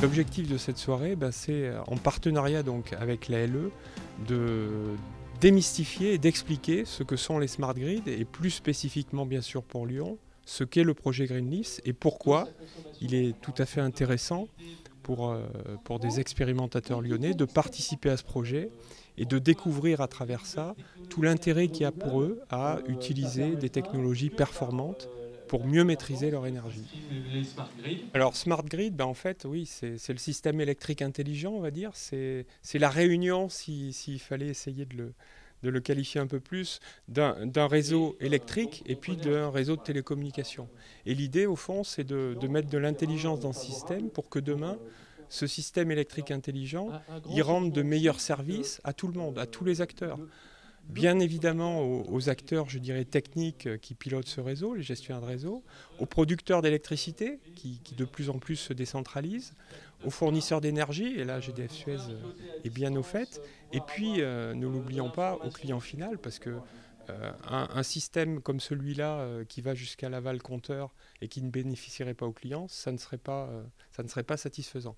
L'objectif de cette soirée, c'est en partenariat donc avec l'ALE de démystifier et d'expliquer ce que sont les smart grids et plus spécifiquement bien sûr pour Lyon, ce qu'est le projet Greenlist et pourquoi il est tout à fait intéressant pour des expérimentateurs lyonnais de participer à ce projet et de découvrir à travers ça tout l'intérêt qu'il y a pour eux à utiliser des technologies performantes pour mieux maîtriser leur énergie. Alors Smart Grid, en fait, oui, c'est le système électrique intelligent, on va dire. C'est la réunion, s'il fallait essayer de le qualifier un peu plus, d'un réseau électrique et puis d'un réseau de télécommunications. Et l'idée, au fond, c'est de mettre de l'intelligence dans ce système pour que demain, ce système électrique intelligent, il rende de meilleurs services à tout le monde, à tous les acteurs. Bien évidemment aux acteurs, je dirais, techniques qui pilotent ce réseau, les gestionnaires de réseau, aux producteurs d'électricité qui de plus en plus se décentralisent, aux fournisseurs d'énergie, et là GDF Suez est bien au fait, et puis ne l'oublions pas au client final, parce que un système comme celui-là qui va jusqu'à l'aval compteur et qui ne bénéficierait pas aux clients, ça ne serait pas satisfaisant.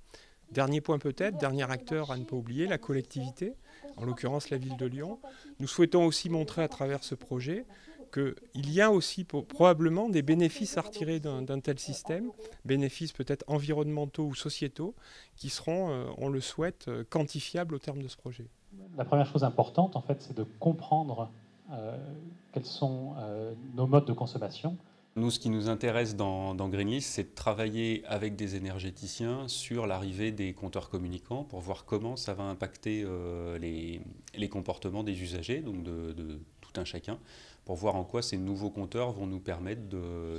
Dernier point peut-être, dernier acteur à ne pas oublier, la collectivité, en l'occurrence la ville de Lyon. Nous souhaitons aussi montrer à travers ce projet qu'il y a aussi probablement des bénéfices à retirer d'un tel système, bénéfices peut-être environnementaux ou sociétaux, qui seront, on le souhaite, quantifiables au terme de ce projet. La première chose importante, en fait, c'est de comprendre quels sont nos modes de consommation. Nous, ce qui nous intéresse dans Greenlist, c'est de travailler avec des énergéticiens sur l'arrivée des compteurs communicants pour voir comment ça va impacter les comportements des usagers, donc de tout un chacun, pour voir en quoi ces nouveaux compteurs vont nous permettre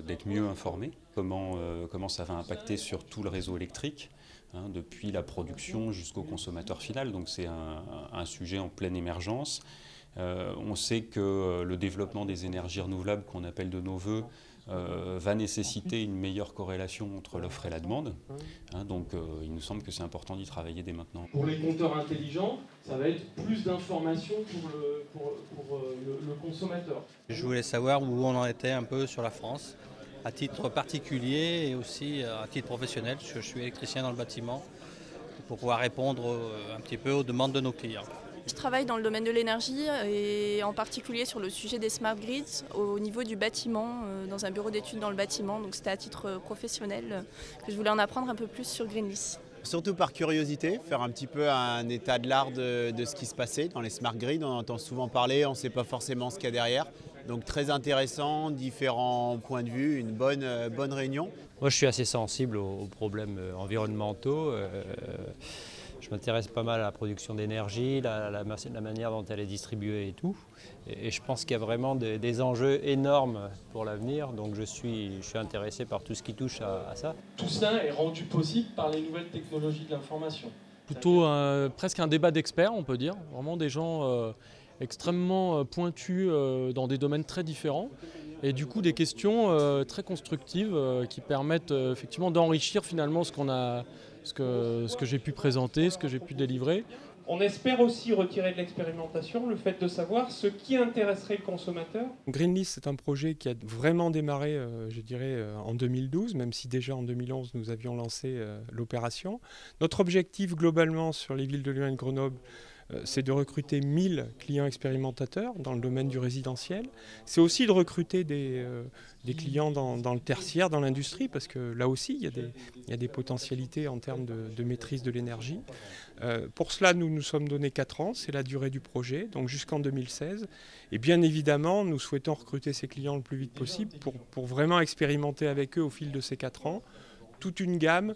d'être mieux informés, comment ça va impacter sur tout le réseau électrique, depuis la production jusqu'au consommateur final. Donc c'est un sujet en pleine émergence. On sait que le développement des énergies renouvelables, qu'on appelle de nos voeux, va nécessiter une meilleure corrélation entre l'offre et la demande. Donc il nous semble que c'est important d'y travailler dès maintenant. Pour les compteurs intelligents, ça va être plus d'informations pour le consommateur. Je voulais savoir où on en était un peu sur la France, à titre particulier et aussi à titre professionnel. Je suis électricien dans le bâtiment, pour pouvoir répondre un petit peu aux demandes de nos clients. Je travaille dans le domaine de l'énergie et en particulier sur le sujet des smart grids au niveau du bâtiment, dans un bureau d'études dans le bâtiment. Donc c'était à titre professionnel que je voulais en apprendre un peu plus sur Greenlist. Surtout par curiosité, faire un petit peu un état de l'art de ce qui se passait dans les smart grids. On entend souvent parler, on ne sait pas forcément ce qu'il y a derrière. Donc très intéressant, différents points de vue, une bonne réunion. Moi je suis assez sensible aux problèmes environnementaux. Je m'intéresse pas mal à la production d'énergie, la manière dont elle est distribuée et tout. Et je pense qu'il y a vraiment des enjeux énormes pour l'avenir, donc je suis intéressé par tout ce qui touche à ça. Tout ça est rendu possible par les nouvelles technologies de l'information. Plutôt presque un débat d'experts, on peut dire. Vraiment des gens extrêmement pointus dans des domaines très différents. Et du coup des questions très constructives qui permettent effectivement d'enrichir finalement ce que j'ai pu présenter, ce que j'ai pu délivrer. On espère aussi retirer de l'expérimentation le fait de savoir ce qui intéresserait le consommateur. Greenlist, c'est un projet qui a vraiment démarré, je dirais, en 2012, même si déjà en 2011 nous avions lancé l'opération. Notre objectif globalement sur les villes de Lyon et de Grenoble, c'est de recruter 1000 clients expérimentateurs dans le domaine du résidentiel. C'est aussi de recruter des clients dans le tertiaire, dans l'industrie, parce que là aussi, il y a des potentialités en termes de maîtrise de l'énergie. Pour cela, nous nous sommes donné 4 ans, c'est la durée du projet, donc jusqu'en 2016. Et bien évidemment, nous souhaitons recruter ces clients le plus vite possible pour vraiment expérimenter avec eux au fil de ces 4 ans toute une gamme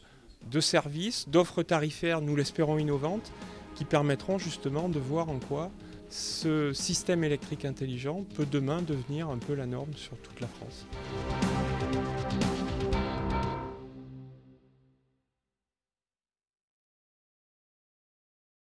de services, d'offres tarifaires, nous l'espérons innovantes, qui permettront justement de voir en quoi ce système électrique intelligent peut demain devenir un peu la norme sur toute la France.